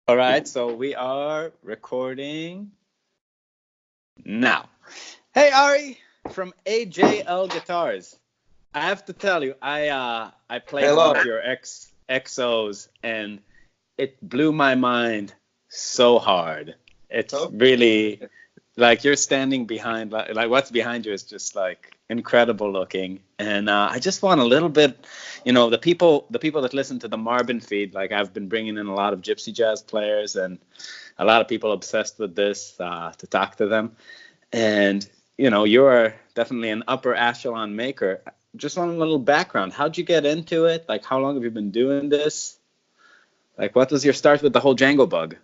All right, so we are recording now. Hey Ari from AJL Guitars. I have to tell you, I played one Hello. of your XOs and it blew my mind so hard. It's Oh, really like you're standing behind like what's behind you is just like incredible looking, and I just want a little bit, the people that listen to the Marbin feed, like I've been bringing in a lot of gypsy jazz players and a lot of people obsessed with this to talk to them, and you're definitely an upper echelon maker. Just want a little background. How'd you get into it? Like, how long have you been doing this? Like, what was your start with the whole Django bug?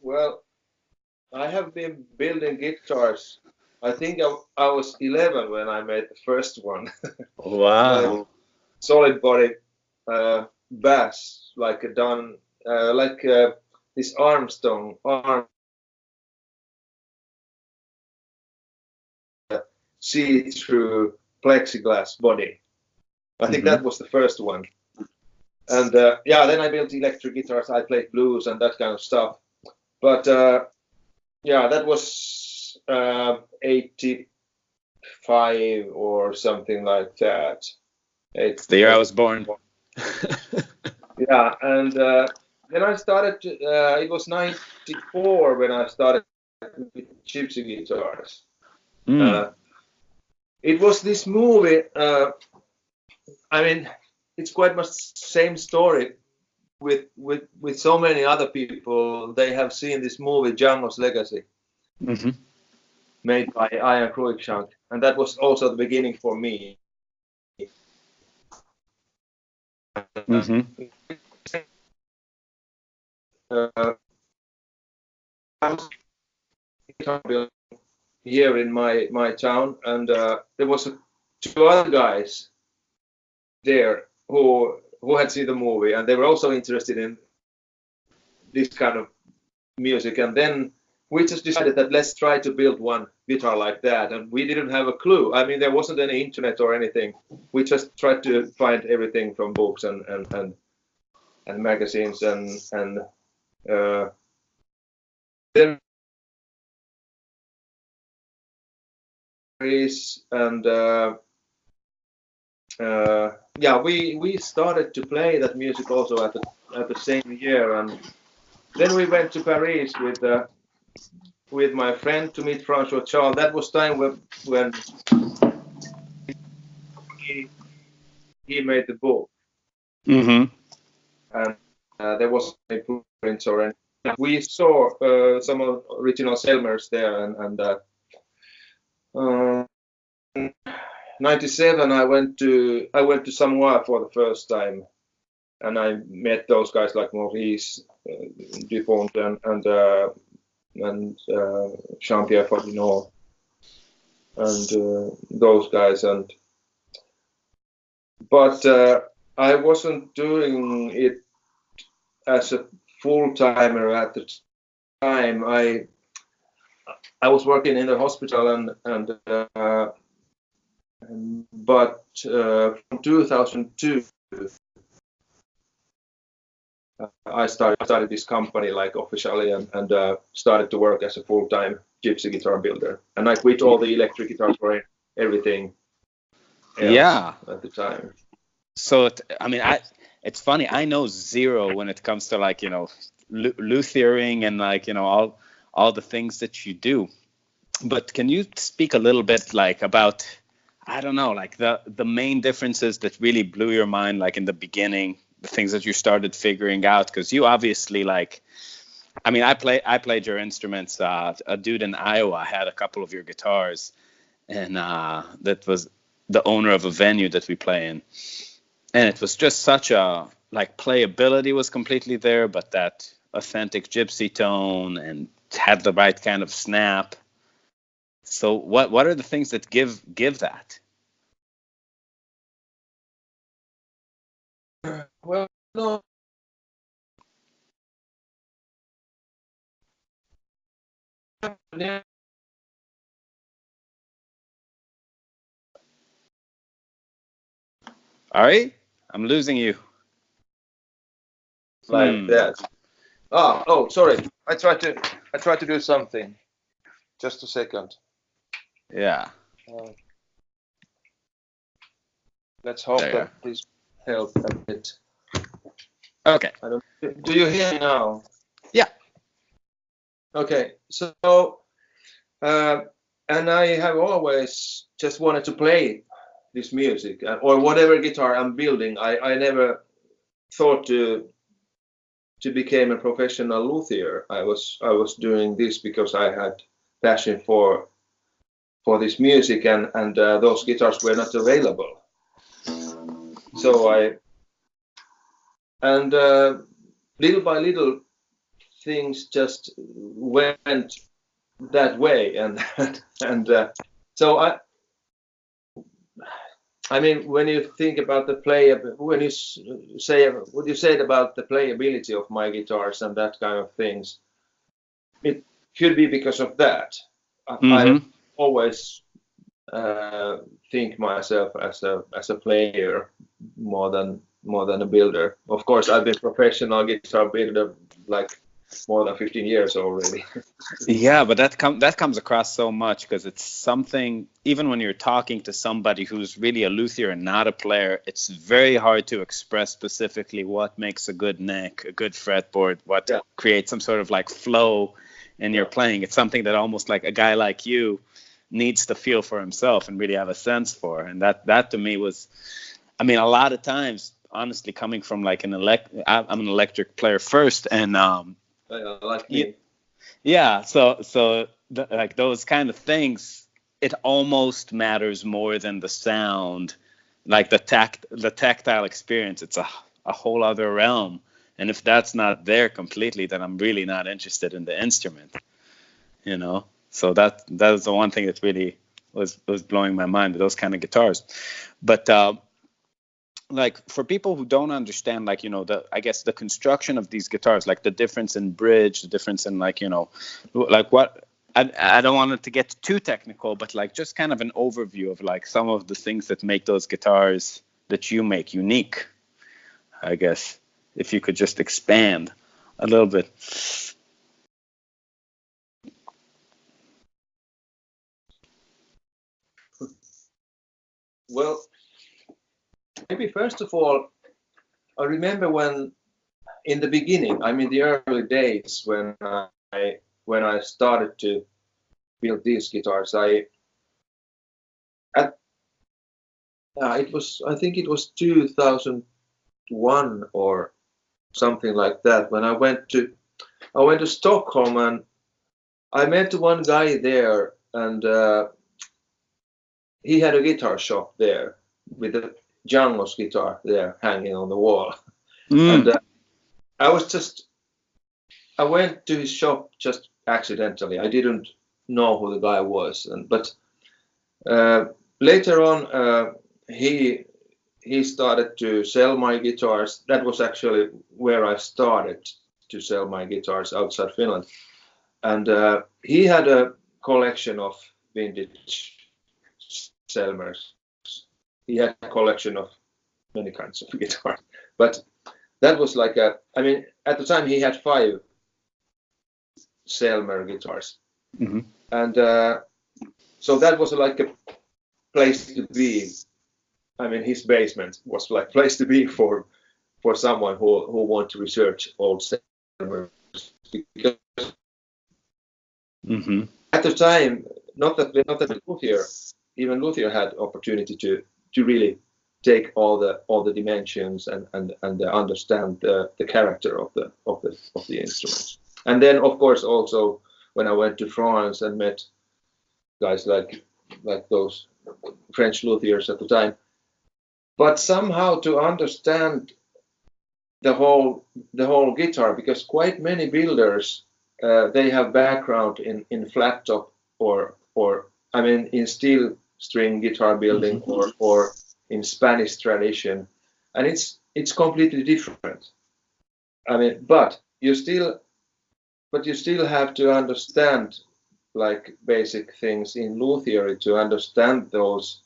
well, I have been building guitars. I think I was 11 when I made the first one. Wow. Solid body bass, like a this Armstrong arm see-through plexiglass body. I think Hmm. that was the first one. And then I built electric guitars. I played blues and that kind of stuff. But that was 85 or something like that. It's the year I was born. Yeah, and then I started. It was '94 when I started with gypsy guitars. Mm. Uh, it was this movie. I mean, it's quite much same story with so many other people. They have seen this movie Django's Legacy, Hmm. made by Ian Cruikshank, and that was also the beginning for me. Hmm. Uh, I was here in my town, and there was two other guys there who had seen the movie, and they were also interested in this kind of music. And then we just decided that let's try to build one guitar like that, and we didn't have a clue. I mean, there wasn't any internet or anything. We just tried to find everything from books and magazines, and there is and we started to play that music also at the same year, and then we went to Paris with my friend to meet Francois Charles. That was time when he, he made the book, Hmm. and there was any blueprints or anything. We saw some of original Selmers there, and 97 I went to Samoa for the first time, and I met those guys like Maurice Dupont and Jean-Pierre Fabinot and those guys. But I wasn't doing it as a full timer at the time. I was working in the hospital, but from 2002 I started this company like officially, and started to work as a full-time gypsy guitar builder. And I quit all the electric guitars for everything else Yeah. at the time. So I mean, it's funny. I know zero when it comes to like luthering and like all the things that you do. But can you speak a little bit like about, I don't know, like the main differences that really blew your mind, like in the beginning, the things that you started figuring out? Because you obviously like, I mean, I played your instruments. A dude in Iowa had a couple of your guitars, and that was the owner of a venue that we play in, and it was just such a like playability was completely there, but that authentic gypsy tone and had the right kind of snap. So what are the things that give that? Well, no, All right, I'm losing you. like Hmm. that. Oh, sorry. I tried to do something. Just a second. Yeah. Let's hope There you that are. this helps a bit. Okay. Do you hear me now? Yeah. Okay. So, and I have always just wanted to play this music or whatever guitar I'm building. I never thought to become a professional luthier. I was doing this because I had passion for this music, and those guitars were not available. So little by little things just went that way, and so I mean, when you think about when you say what you said about the playability of my guitars and that kind of things, it could be because of that. I Mm-hmm. always think myself as a player more than a builder. Of course, I've been professional guitar builder like more than 15 years already. Yeah, but that comes across so much because it's something. Even when you're talking to somebody who's really a luthier and not a player, it's very hard to express specifically what makes a good neck, a good fretboard, what Yeah, creates some sort of like flow in your yeah, playing. It's something that almost like a guy like you needs to feel for himself and really have a sense for. And that to me was, I mean, a lot of times, honestly, coming from like I'm an electric player first, and like you, me. yeah, like those kind of things, it almost matters more than the sound, like the tactile experience. It's a whole other realm, and if that's not there completely, then I'm really not interested in the instrument, you know. So that was the one thing that really was blowing my mind, those kind of guitars. But like for people who don't understand, like, you know, the I guess the construction of these guitars, like the difference in bridge, the difference in, like, you know, like what, I don't want it to get too technical, but like just kind of an overview of like some of the things that make those guitars that you make unique, I guess, if you could just expand a little bit. Well, maybe first of all, I remember when in the beginning, I mean the early days when I started to build these guitars, at I think it was 2001 or something like that when I went to Stockholm, and I met one guy there, and he had a guitar shop there with a Django's guitar there hanging on the wall. And Mm. I was just I went to his shop just accidentally. I didn't know who the guy was, but uh, later on he started to sell my guitars. That was actually where I started to sell my guitars outside Finland. And he had a collection of vintage Selmers. He had a collection of many kinds of guitars, but that was like I mean, at the time he had 5 Selmer guitars, Hmm. and so that was like a place to be. I mean, his basement was like place to be for someone who want to research old Selmers, because Hmm. at the time, not that Luthier, even Luthier had opportunity to really take all the dimensions and understand the character of the instruments. And then of course also when I went to France and met guys like those French luthiers at the time, but somehow to understand the whole guitar, because quite many builders they have background in flat top or I mean in steel string guitar building Hmm. or in Spanish tradition, and it's completely different. I mean, but you still have to understand like basic things in luthier to understand those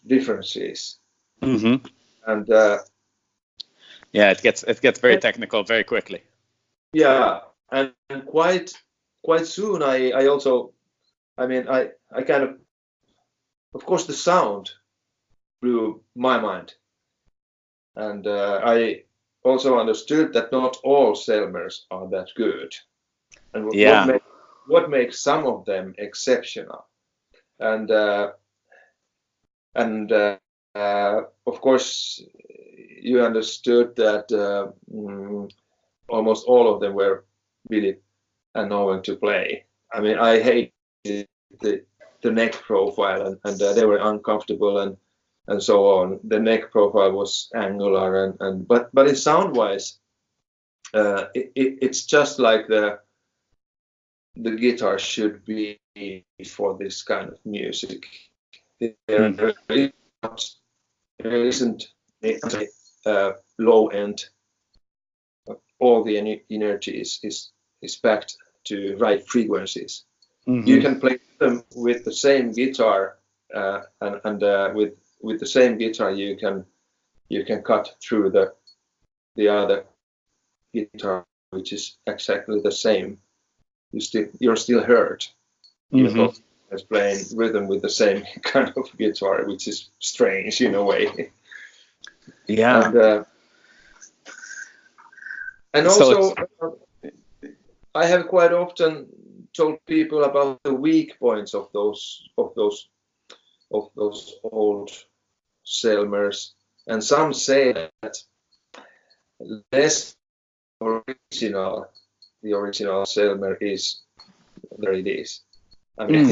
differences. Hmm. And Yeah, it gets very technical very quickly. Yeah, and quite soon I also, I mean, I kind of course the sound blew my mind, and I also understood that not all Selmers are that good, and Yeah. what makes some of them exceptional, and of course you understood that almost all of them were really annoying to play. I mean, I hate the neck profile, and they were uncomfortable and so on. The neck profile was angular, but in sound wise, it's just like the guitar should be for this kind of music. There isn't low end. All the energy is packed to right frequencies. You can play them with the same guitar, and with the same guitar you can cut through the other guitar, which is exactly the same. You're still heard, even though it's playing rhythm with the same kind of guitar, which is strange in a way. Yeah. And also, I have quite often told people about the weak points of those old Selmers, and some say that less original the original Selmer is there it is. I mean,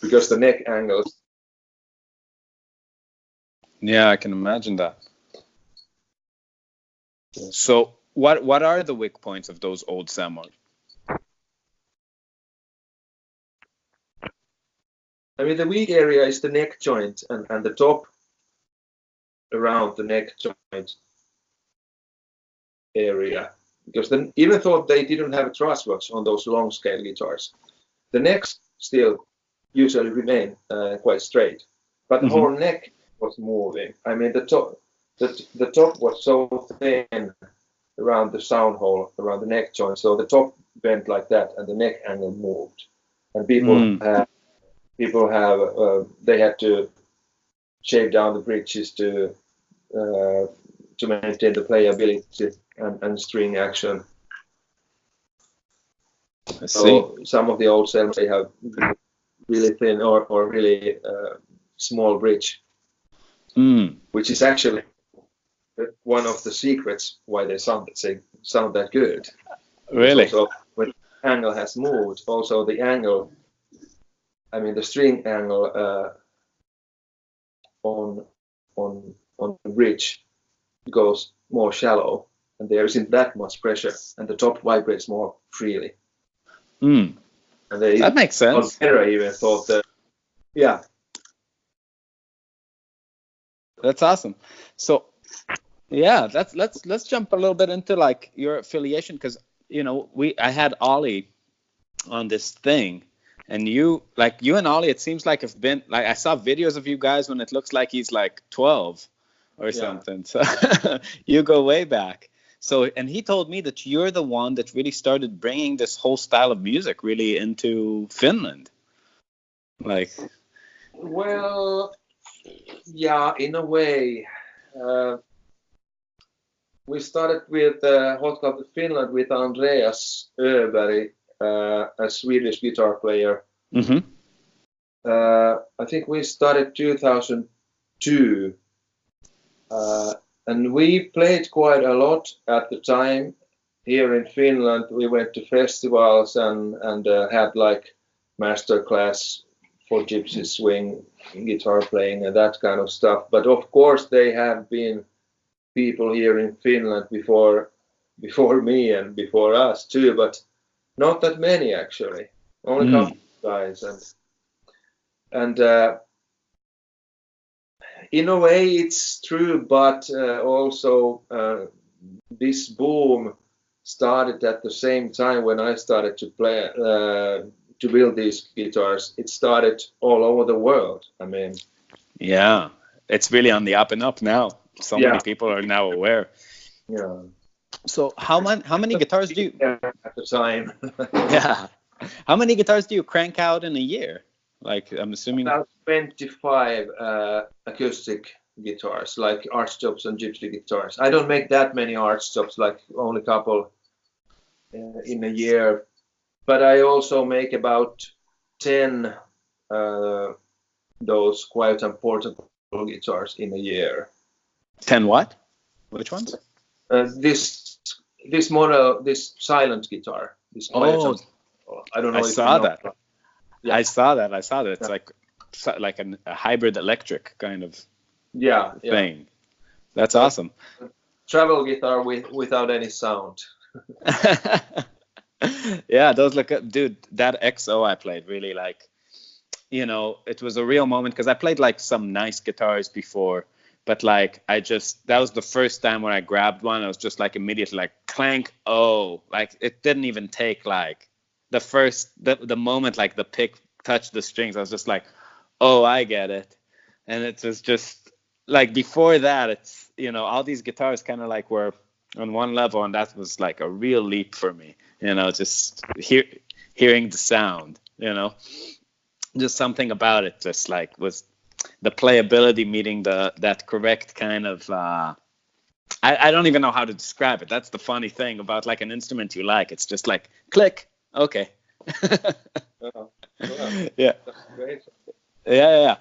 because the neck angles. Yeah, I can imagine that. So what are the weak points of those old Selmers? I mean, the weak area is the neck joint and the top around the neck joint area. Because then, even though they didn't have truss rods on those long scale guitars, the necks still usually remain quite straight. But the whole neck was moving. I mean, the top was so thin around the sound hole, around the neck joint, so the top bent like that, and the neck angle moved. And people have they had to shave down the bridges to maintain the playability and string action. So some of the old Selmers, they have really thin or really small bridge, which is actually one of the secrets why they sound that good. Really? So when the angle has moved, also the angle, I mean the string angle on the bridge goes more shallow, and there isn't that much pressure, and the top vibrates more freely. And that makes sense. I even thought that, yeah. That's awesome. So, yeah, let's jump a little bit into like your affiliation, because I had Ollie on this thing, and you and Ollie, it seems like have been like I saw videos of you guys when it looks like he's like 12 or something. So you go way back. So, and he told me that you're the one that really started bringing this whole style of music really into Finland. Like, well, yeah, in a way. We started with Hot Club Finland with Andreas Öberg, a Swedish guitar player. I think we started 2002. And we played quite a lot at the time here in Finland. We went to festivals and had like masterclass for gypsy swing, guitar playing, and that kind of stuff. But of course, they have been people here in Finland before me and before us too, but not that many actually. Only a couple of guys, and in a way it's true, but also this boom started at the same time when I started to play to build these guitars. It started all over the world. I mean, yeah, it's really on the up and up now. So many people are now aware. Yeah. So how many guitars do you At the time? yeah. How many guitars do you crank out in a year? Like I'm assuming About 25 acoustic guitars, like archtops and gypsy guitars. I don't make that many archtops, like only a couple in a year. But I also make about 10 those quiet and portable guitars in a year. 10 what? Which ones? This model, this silent guitar, this quiet Oh, and I don't I know if you saw know. that. Yeah. I saw that. I saw that. It's Yeah. like a hybrid electric kind of Yeah, thing. That's awesome. Travel guitar without any sound. Yeah, those look good. Dude, that XO I played really like, it was a real moment because I played like some nice guitars before, but like that was the first time when I grabbed one, I was just like immediately like clank, oh, like it didn't even take like the moment like the pick touched the strings, I was just like, oh, I get it. And it was just like before that, it's, all these guitars kind of like were on one level, and that was like a real leap for me, just hearing the sound, just something about it just like was the playability meeting that correct kind of I don't even know how to describe it. That's the funny thing about like an instrument you like. It's just like click, okay. Well, Yeah. that's great. Yeah.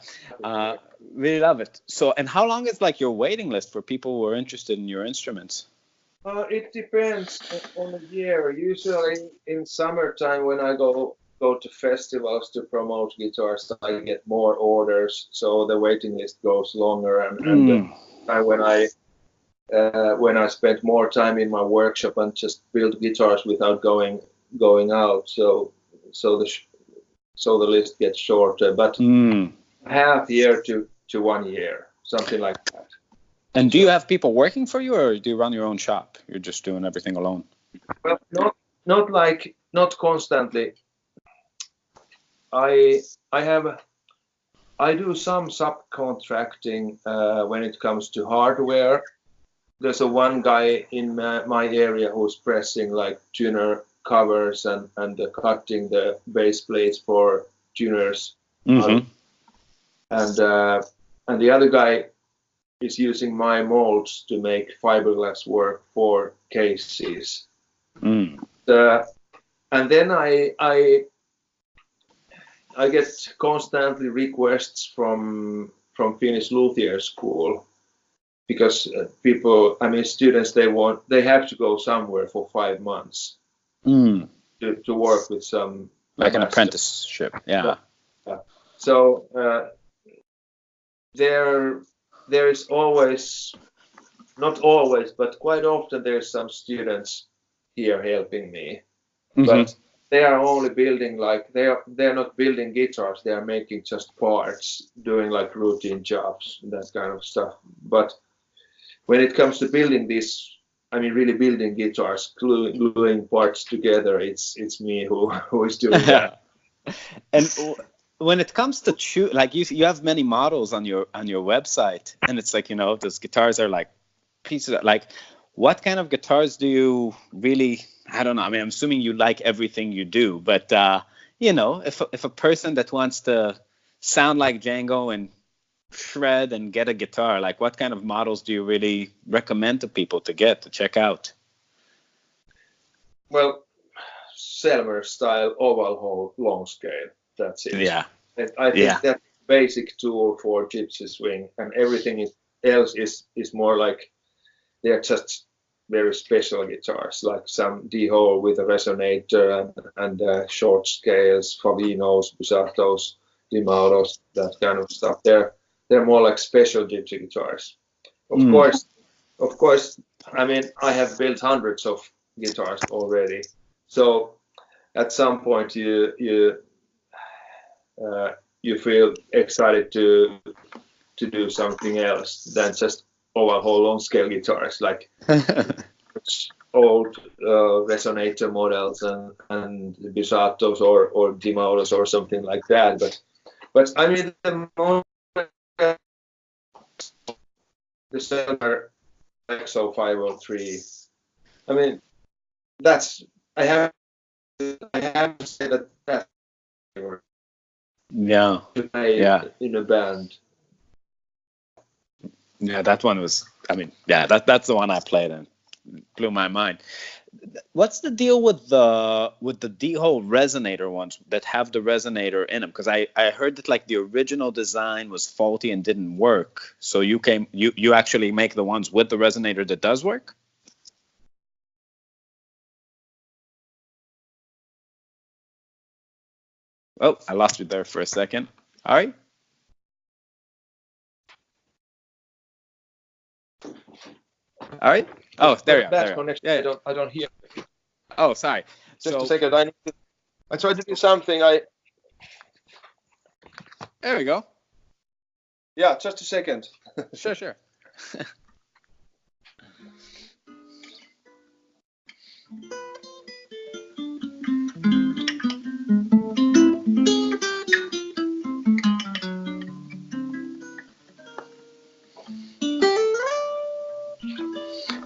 Really love it. So, and how long is like your waiting list for people who are interested in your instruments? It depends on the year. Usually in summertime when I go to festivals to promote guitars, I get more orders, so the waiting list goes longer. And when I spend more time in my workshop and just build guitars without going out, so the so the list gets shorter. But half year to 1 year, something like that. And do you have people working for you, or do you run your own shop? You're just doing everything alone? Well, not constantly. I do some subcontracting when it comes to hardware. There's one guy in my area who's pressing like tuner covers and cutting the base plates for tuners. Mm-hmm. And the other guy is using my molds to make fiberglass work for cases. And then I get constantly requests from Finnish luthier school, because students, they have to go somewhere for 5 months to work with some like an apprenticeship. Yeah. So there is always, not always, but quite often there's some students here helping me. But they are only building they're not building guitars, they are making just parts, doing like routine jobs, that kind of stuff. But when it comes to building this, really building guitars, gluing parts together, it's me who is doing that. And when it comes to like you have many models on your website, and it's like, those guitars are like pieces of, like, what kind of guitars do you really, I don't know, I'm assuming you like everything you do, but if a person that wants to sound like Django and shred and get a guitar, like what kind of models do you really recommend to people to check out? Well, Selmer style oval hole long scale, that's it. Yeah. I think that's basic tool for gypsy swing, and everything else is more like they're just very special guitars, like some D-hole with a resonator and short scales, Favinos, Busatos, Dimauros, that kind of stuff. They're more like special gypsy guitars. Of course, I have built hundreds of guitars already, so at some point you feel excited to do something else than just overhaul long scale guitars, like old resonator models and Busatos or Dimauros or something like that. But the Selmer XO 503. I mean, that's I have to say that's Yeah. to play Yeah. in a band. Yeah, that one was, I mean, yeah, that's the one I played and blew my mind. What's the deal with the D-hole resonator ones that have the resonator in them? Because I heard that like the original design was faulty and didn't work. So you actually make the ones with the resonator that does work? Oh, I lost you there for a second. All right. All right. Oh, there you are. Bad There you are. connection. Yeah, yeah. I don't hear. Oh, sorry. Just a So second. I tried to do something. there we go. Yeah, just a second. Sure, sure.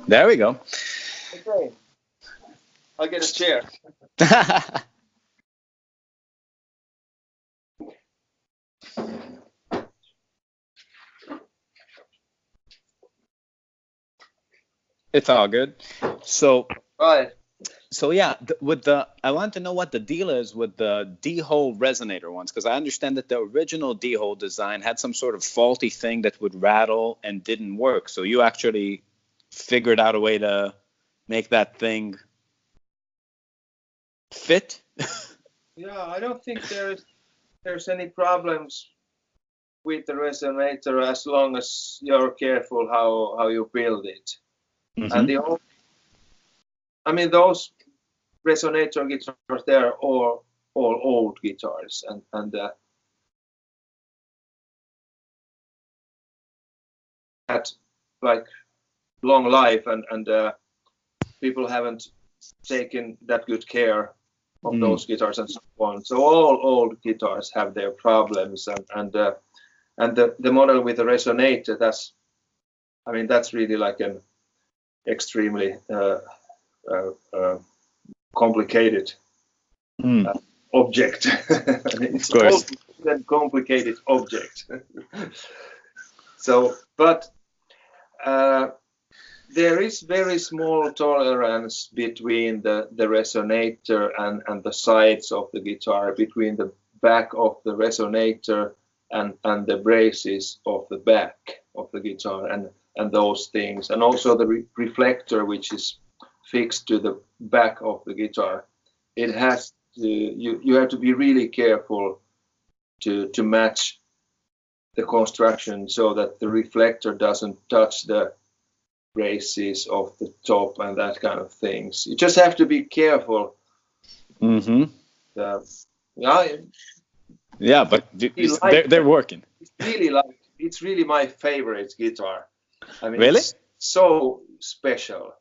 There we go. Okay. I'll get a chair. It's all good. So Right. So yeah, I want to know what the deal is with the D-hole resonator ones, because I understand that the original D-hole design had some sort of faulty thing that would rattle and didn't work. So you actually figured out a way to make that thing fit. Yeah, I don't think there's any problems with the resonator as long as you're careful how you build it. And I mean those resonator guitars, they're all old guitars, and had like long life, and people haven't taken that good care of those guitars and so on. So all old guitars have their problems, and the model with the resonator, that's really like an extremely complicated object. It's Of course. a complicated object. So, but there is very small tolerance between the resonator and the sides of the guitar, between the back of the resonator and the braces of the back of the guitar and those things, and also the reflector which is fixed to the back of the guitar. It has to, you have to be really careful to match the construction so that the reflector doesn't touch the braces of the top and that kind of things. You just have to be careful. Yeah, but they're working. It's really my favorite guitar. I mean, Really? It's so special.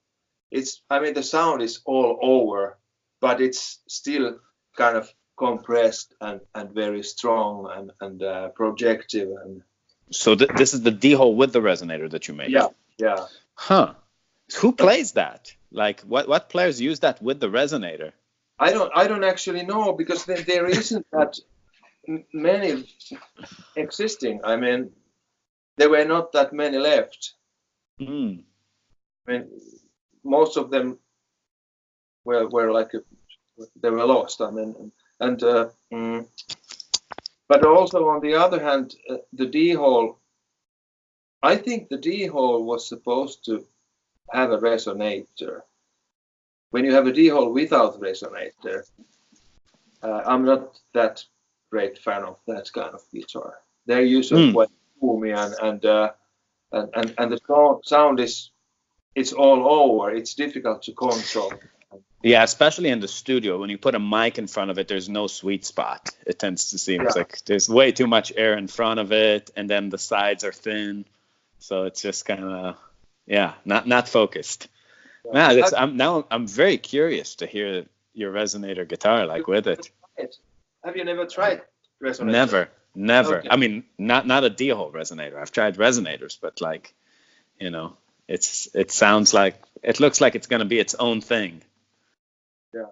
The sound is all over, but it's still kind of compressed and very strong and projective. And So this is the D-hole with the resonator that you made. Yeah. Huh. Who plays that? Like, what players use that with the resonator? I don't actually know, because there isn't that many existing. I mean, there were not that many left. I mean, most of them were like they were lost. I mean, but also on the other hand, the D-hole. I think the D-hole was supposed to have a resonator. When you have a D-hole without resonator, I'm not that great fan of that kind of guitar. They're usually quite boomy and the sound it's all over. It's difficult to control. Yeah, especially in the studio, when you put a mic in front of it, there's no sweet spot. It tends to seem like there's way too much air in front of it, and then the sides are thin, so it's just kind of not focused. Yeah. I'm very curious to hear your resonator guitar with it. Have you never tried resonator? Never. Okay. I mean, not a D-hole resonator. I've tried resonators, but it sounds like it looks like it's going to be its own thing. Yeah.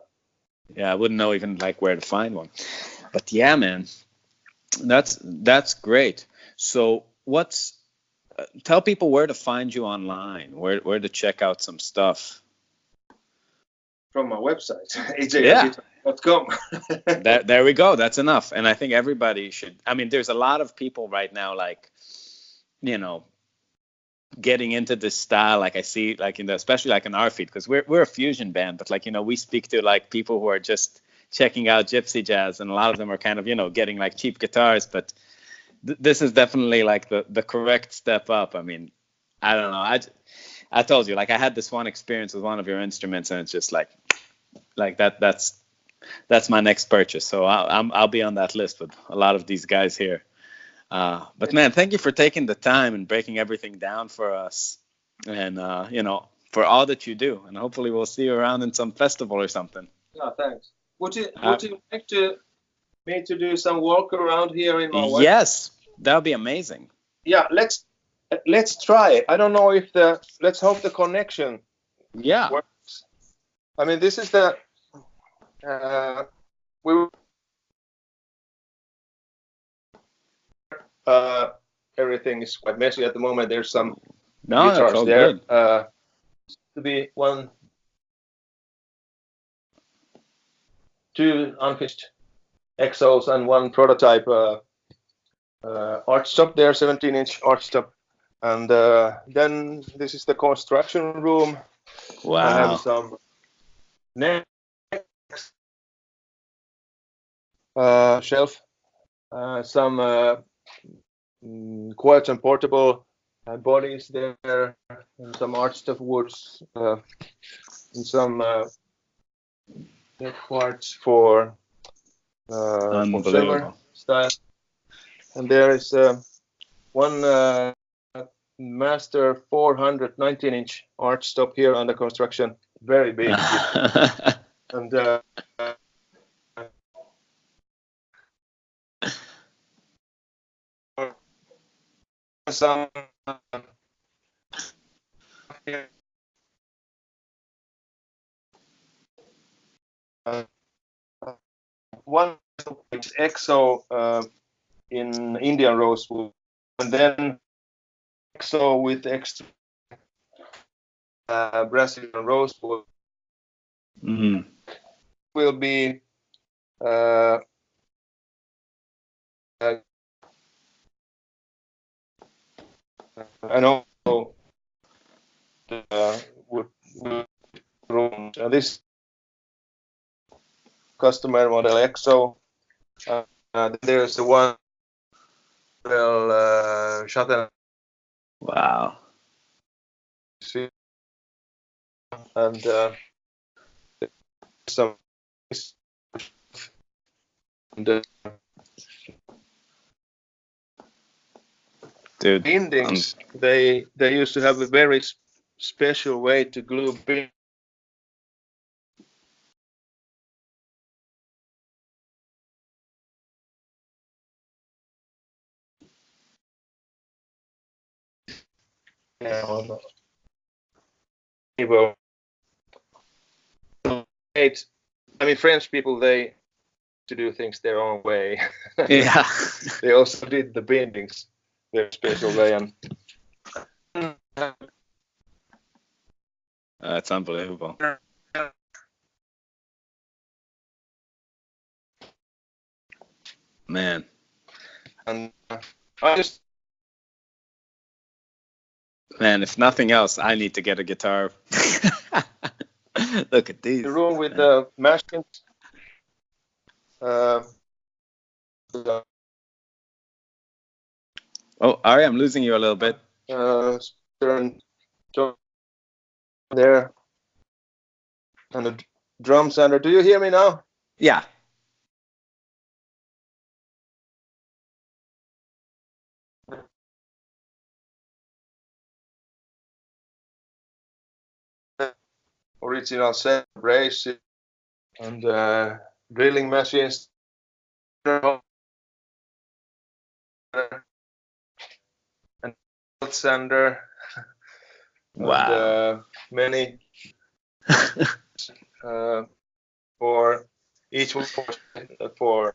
Yeah, I wouldn't know even like where to find one. But yeah, man, that's great. So tell people where to find you online, where to check out some stuff. From my website, Yeah. ajl.com. There we go. That's enough. And I think everybody should. I mean, there's a lot of people right now, like, you know, getting into this style. Like I see, like especially like in our feed, because we're a fusion band, but like, we speak to like people who are just checking out gypsy jazz, and a lot of them are kind of, getting like cheap guitars. But this is definitely like the correct step up. I mean, I don't know. I told you, like, I had this one experience with one of your instruments, and it's just like that's my next purchase. So I'll be on that list with a lot of these guys here. But man, thank you for taking the time and breaking everything down for us, and for all that you do. And hopefully we'll see you around in some festival or something. Yeah, thanks. Would you like me to do some walk around here in my work? Yes, that would be amazing. Yeah, let's try it. I don't know if let's hope the connection works. I mean, this is the everything is quite messy at the moment. There's some guitars there. To be two unfinished XOs and one prototype arch stop there, 17-inch arch stop. And then this is the construction room. Wow. I have some shelf, some quartz and portable bodies there, and some arch stop woods, and some quartz for silver style. And there is one master 400 19-inch arch stop here under construction, very big. And some one XO in Indian rosewood, and then XO with extra Brazilian rosewood. Mm-hmm. Will be and also wood room. This customer model XO. There's the one model shuttle. Wow. And some dude, bindings. They used to have a very special way to glue bindings. I mean, French people, they to do things their own way. Yeah. They also did the bindings their special way, and that's unbelievable. Man. And I just. Man, if nothing else, I need to get a guitar. Look at these. The room with the machines. Oh, Ari, I'm losing you a little bit. There. And the drum sander. Do you hear me now? Yeah. Original set brace and drilling machines. And sander. and Wow. many for each one for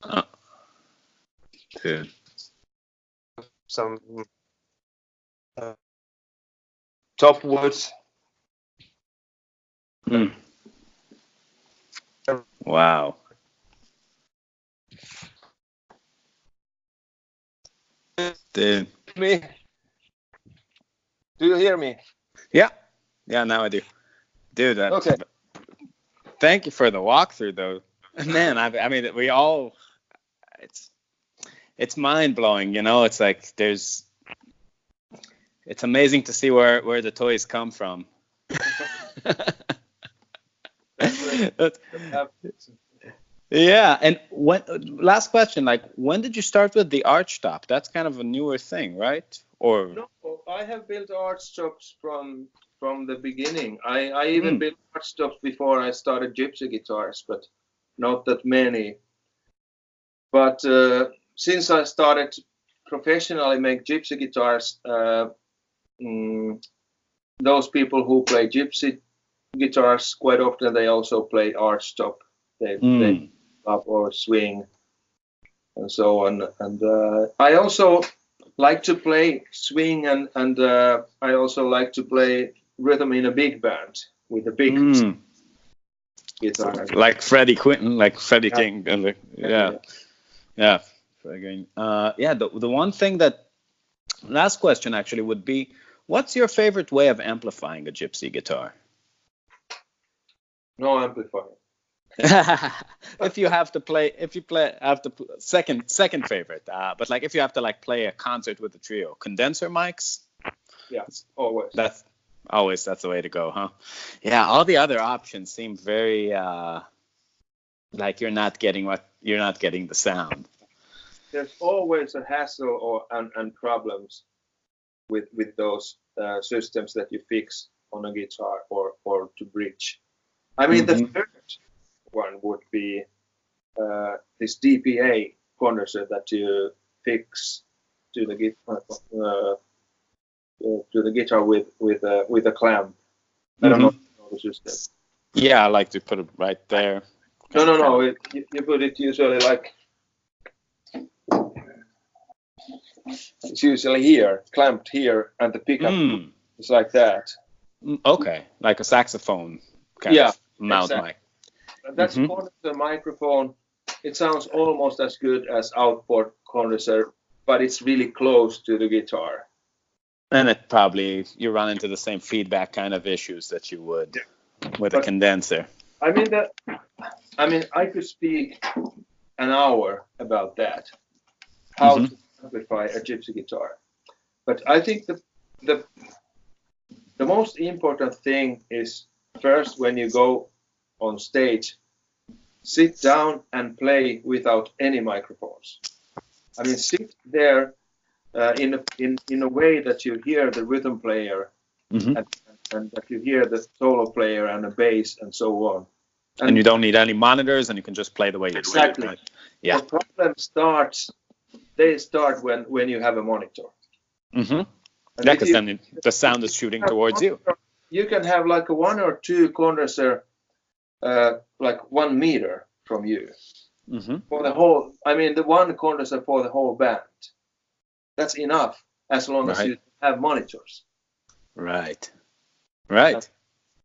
Oh, dude. some top woods. Mm. Wow. Dude. Me? Do you hear me? Yeah. Yeah, now I do. Dude, Okay. thank you for the walkthrough, though. Man, I mean, it's mind blowing, you know. It's like it's amazing to see where the toys come from. Yeah, and last question, like when did you start with the arch top? That's kind of a newer thing, right? Or No, I have built art stops from the beginning. I even built art stops before I started gypsy guitars, but not that many. But since I started professionally make gypsy guitars, those people who play gypsy guitars quite often they also play arch top. They up or swing and so on. And I also like to play swing and I also like to play rhythm in a big band with a big guitar. like Freddie Quinton, like Freddie King. Yeah. Again, the one thing last question actually would be, what's your favorite way of amplifying a gypsy guitar? No amplifier. If you have to play, second favorite, but like if you have to like play a concert with a trio, condenser mics. Yeah, always. That's the way to go, huh? Yeah, all the other options seem very like you're not getting the sound. There's always a hassle and problems with those systems that you fix on a guitar or to bridge. I mean, the first one would be this DPA condenser that you fix to the guitar with a clamp. I don't know the system. Yeah, I like to put it right there. No. You put it usually like it's usually here, clamped here, and the pickup is like that. Okay, like a saxophone kind of mount mic. That's condenser microphone. It sounds almost as good as outboard condenser, but it's really close to the guitar. And it probably you run into the same feedback kind of issues that you would with a condenser. I mean, I could speak an hour about that, how to amplify a gypsy guitar. But I think the most important thing is first when you go on stage, sit down and play without any microphones. I mean, sit there in a way that you hear the rhythm player and that you hear the solo player and the bass and so on. And you don't need any monitors, and you can just play the way you do. Exactly. Right? Yeah. The problem starts when you have a monitor. Yeah, because then the sound is shooting towards you. You can have like a 1 or 2 condenser, like 1 meter from you. For the whole, I mean, the one condenser for the whole band. That's enough as long as you have monitors. Right.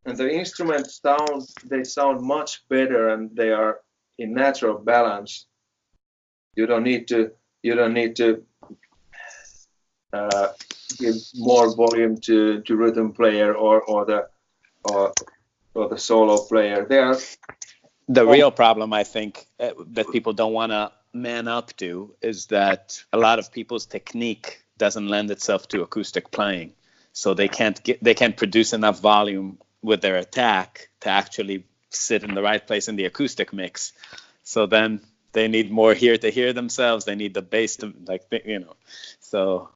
And the instruments sound much better, and they are in natural balance. You don't need to give more volume to rhythm player or the solo player. The real problem, I think, that people don't want to man up to is that a lot of people's technique doesn't lend itself to acoustic playing, so they can't produce enough volume with their attack to actually sit in the right place in the acoustic mix. So then they need more here to hear themselves. They need the bass to So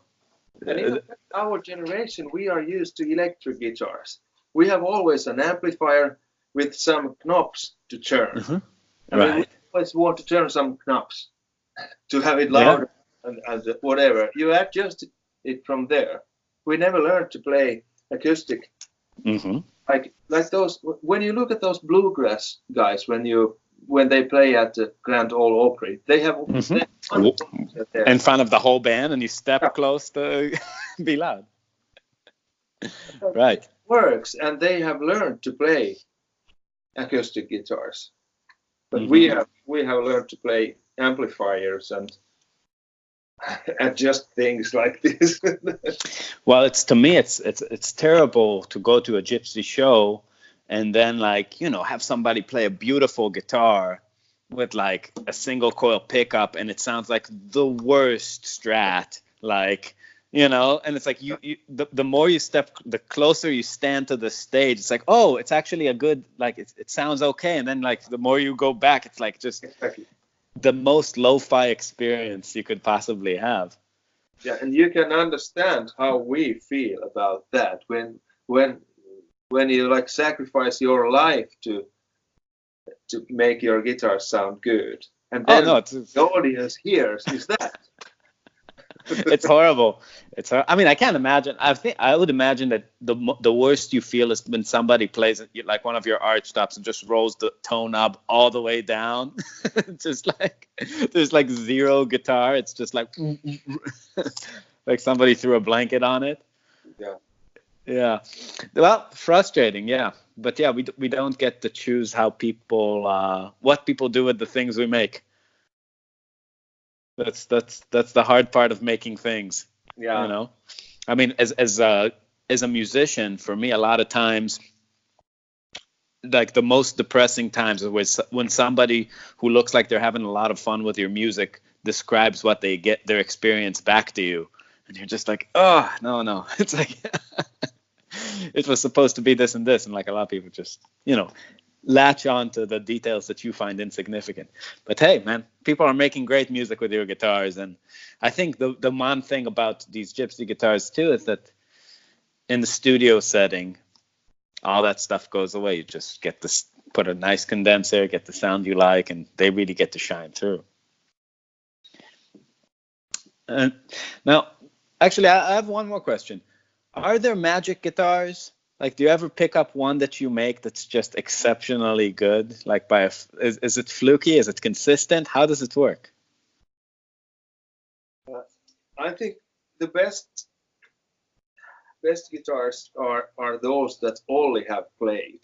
and in our generation, we are used to electric guitars. We have always an amplifier with some knobs to turn. I mean, we always want to turn some knobs to have it louder and whatever. You adjust it from there. We never learned to play acoustic. Mm-hmm. Like those, when you look at those bluegrass guys, when they play at the Grand Ole Opry, they have In front of the whole band, and you step Yeah. close to be loud. Right. It works, and they have learned to play acoustic guitars. But we have learned to play amplifiers and adjust things like this. Well, to me, it's terrible to go to a gypsy show and then, like, you know, have somebody play a beautiful guitar with like a single coil pickup, and it sounds like the worst Strat, like, you know, and it's like the more you step, the closer you stand to the stage, it's like, oh, it's actually a good, like, it sounds okay, and then like the more you go back, it's like just the most lo-fi experience you could possibly have. Yeah, and you can understand how we feel about that when you like sacrifice your life to make your guitar sound good, and then the audience hears is that. It's horrible. I mean, I can't imagine. I would imagine that the worst you feel is when somebody plays like one of your arch stops and just rolls the tone knob all the way down. Just like there's like zero guitar. It's just like like somebody threw a blanket on it. Yeah. Yeah. Well, frustrating. Yeah. But yeah, we don't get to choose how people what people do with the things we make. That's the hard part of making things. Yeah. You know, I mean, as a musician, for me, a lot of times, like the most depressing times is when somebody who looks like they're having a lot of fun with your music describes what they get, their experience back to you, and you're just like, oh, no. It's like it was supposed to be this and this, and like a lot of people just, you know, latch on to the details that you find insignificant. But hey, man, people are making great music with your guitars, and I think the one thing about these gypsy guitars too is that in the studio setting, all that stuff goes away. You just get to put a nice condenser, get the sound you like, and they really get to shine through. Now, actually, I have one more question. Are there magic guitars? Like, do you ever pick up one that you make that's just exceptionally good? Like, is it fluky? Is it consistent? How does it work? I think the best guitars are those that Olli have played.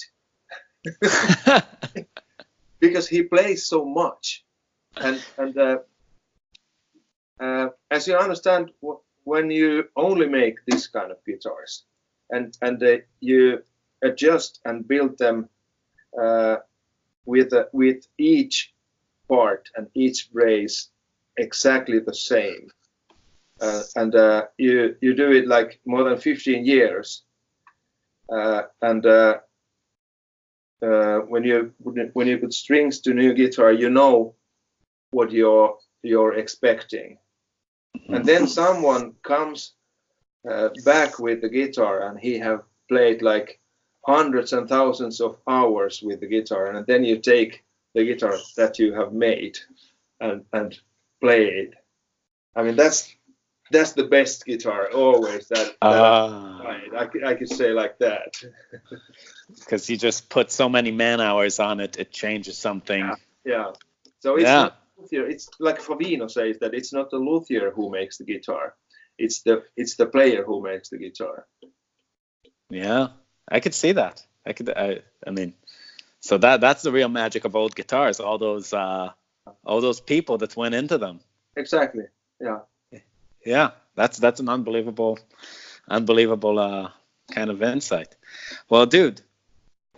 Because he plays so much, and as you understand, when you only make this kind of guitars, and you adjust and build them with each part and each brace exactly the same, and you do it like more than 15 years, and when you put strings to new guitar, you know what you're expecting, and then someone comes back with the guitar, and he have played like hundreds and thousands of hours with the guitar, and then you take the guitar that you have made and play it. I mean, that's the best guitar always. I could say like that. Because you just put so many man hours on it, it changes something. Yeah. So it's not luthier. It's like Favino says that it's not the luthier who makes the guitar. It's the player who makes the guitar. Yeah, I could see that. I mean, so that's the real magic of old guitars. All those people that went into them. Exactly. Yeah. Yeah, that's an unbelievable kind of insight. Well, dude,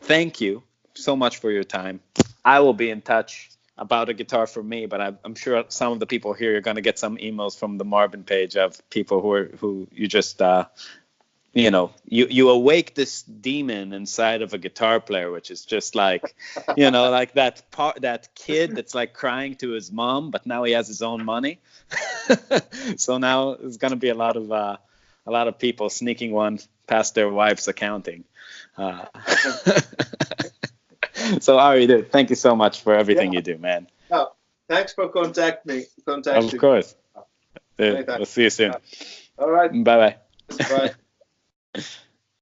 thank you so much for your time. I will be in touch about a guitar for me, but I'm sure some of the people here are going to get some emails from the Marbin page of people who you just you awake this demon inside of a guitar player, which is just like, you know, like that kid that's like crying to his mom, but now he has his own money. So now there's going to be a lot of people sneaking one past their wife's accounting. So Ari, dude, thank you so much for everything you do, man. Thanks for contacting me. Of course. Dude, we'll see you soon. All right. Bye bye. Bye.